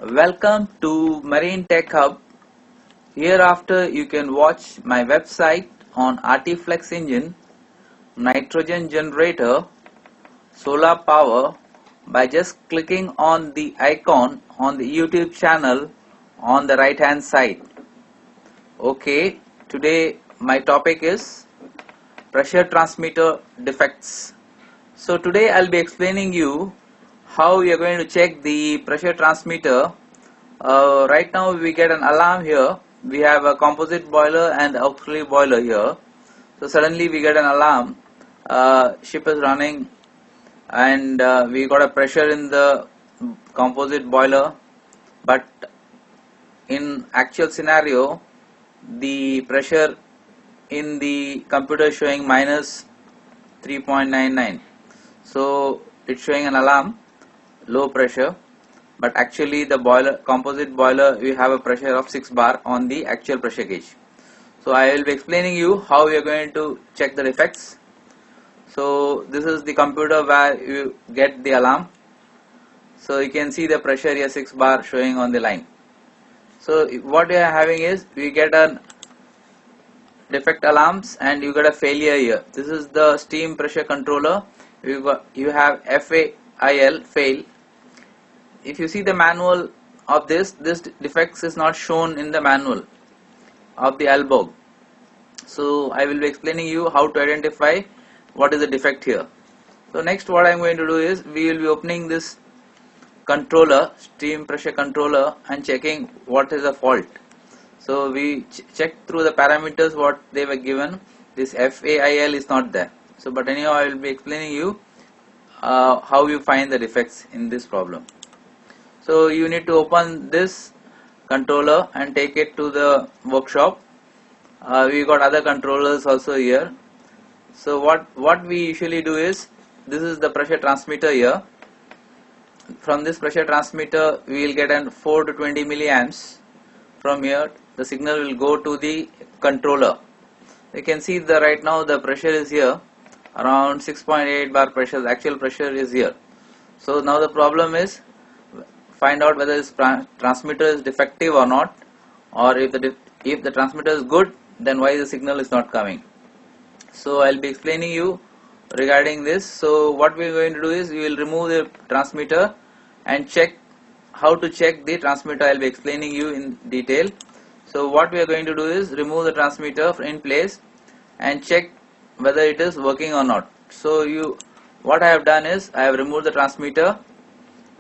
Welcome to Marine Tech Hub. Hereafter you can watch my website on Artiflex engine, nitrogen generator, solar power by just clicking on the icon on the YouTube channel on the right hand side. Okay, today my topic is pressure transmitter defects. So today I'll be explaining you how we are going to check the pressure transmitter. Right now we get an alarm here. We have a composite boiler and auxiliary boiler here. So suddenly we get an alarm. Ship is running and we got a pressure in the composite boiler, but in actual scenario the pressure in the computer is showing minus 3.99. So it's showing an alarm, low pressure, but actually the composite boiler, we have a pressure of 6 bar on the actual pressure gauge. So I will be explaining you how we are going to check the defects. So this is the computer where you get the alarm. So you can see the pressure here, 6 bar showing on the line. So what we are having is we get a defect alarms and you get a failure here. This is the steam pressure controller. You have FAIL, fail. If you see the manual of this defects is not shown in the manual of the Aalborg. So I will be explaining you how to identify what is the defect here. So next what I am going to do is we will be opening this controller, steam pressure controller, and checking what is the fault. So we check through the parameters what they were given. This FAIL is not there. So but anyhow I will be explaining you how you find the defects in this problem. So you need to open this controller and take it to the workshop. We got other controllers also here. So what we usually do is, this is the pressure transmitter here. From this pressure transmitter we will get an 4 to 20 milliamps. From here the signal will go to the controller. You can see that right now the pressure is here around 6.8 bar pressure. The actual pressure is here. So now the problem is find out whether this transmitter is defective or not, or if the transmitter is good, then why the signal is not coming. So I'll be explaining you regarding this. So what we are going to do is we will remove the transmitter and check how to check the transmitter. I'll be explaining you in detail. So what we are going to do is remove the transmitter in place and check whether it is working or not. So what I have done is I have removed the transmitter.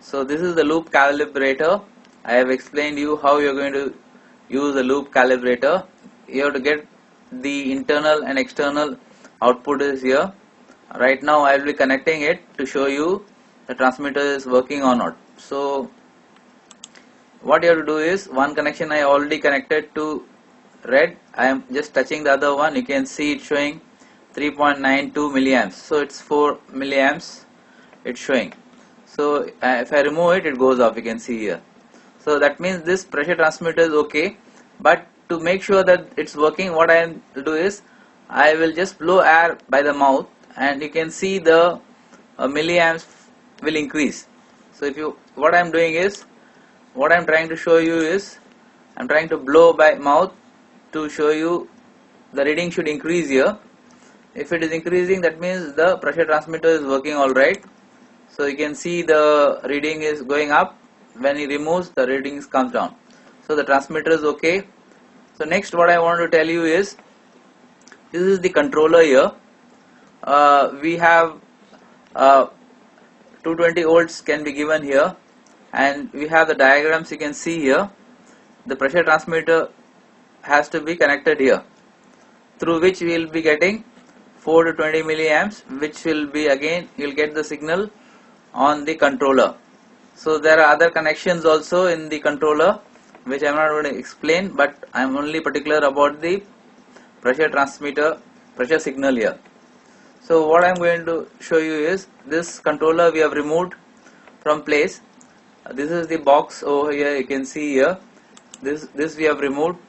So this is the loop calibrator. I have explained you how you are going to use the loop calibrator. You have to get the internal and external output is here. Right now I will be connecting it to show you the transmitter is working or not. So what you have to do is, one connection I already connected to red. I am just touching the other one. You can see it showing 3.92 milliamps. So it's 4 milliamps it's showing. So if I remove it, it goes off. You can see here. So that means this pressure transmitter is okay. But to make sure that it's working, what I will do is I will just blow air by the mouth, and you can see the milliamps will increase. So what I am doing is, what I am trying to show you is, I am trying to blow by mouth to show you the reading should increase here. If it is increasing, that means the pressure transmitter is working alright. So you can see the reading is going up. When he removes, the readings comes down. So the transmitter is okay. So next what I want to tell you is, this is the controller here. We have 220 volts can be given here, and we have the diagrams you can see here. The pressure transmitter has to be connected here, through which we will be getting 4 to 20 milliamps, which will be again, you will get the signal on the controller. So there are other connections also in the controller which I am not going to explain, but I am only particular about the pressure transmitter, pressure signal here. So what I am going to show you is, this controller we have removed from place. This is the box over here, you can see here. This we have removed.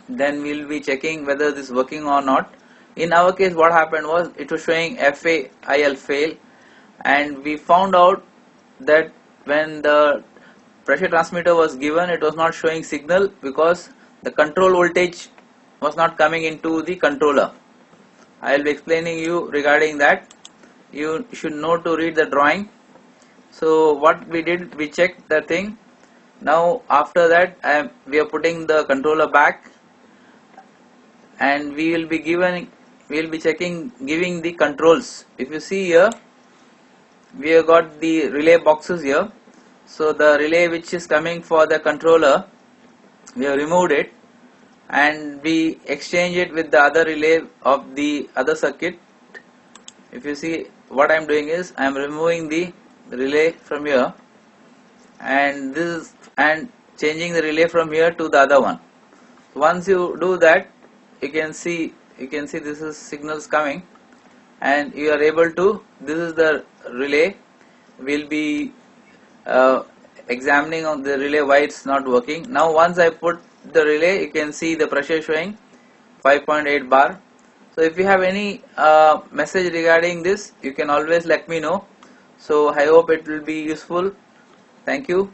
Then we will be checking whether this is working or not. In our case what happened was, it was showing FAIL, fail, and we found out that when the pressure transmitter was given, it was not showing signal because the control voltage was not coming into the controller. I will be explaining you regarding that. You should know to read the drawing. So what we did, we checked the thing. Now after that we are putting the controller back, and we will be giving the controls. If you see here, we have got the relay boxes here. So the relay which is coming for the controller, we have removed it and we exchange it with the other relay of the other circuit. If you see, what I am doing is I am removing the relay from here and changing the relay from here to the other one. Once you do that, you can see this is signals coming, and you are able to, this is the relay. We'll be examining on the relay why it's not working. Now once I put the relay, you can see the pressure showing 5.8 bar. So if you have any message regarding this, you can always let me know. So I hope it will be useful. Thank you.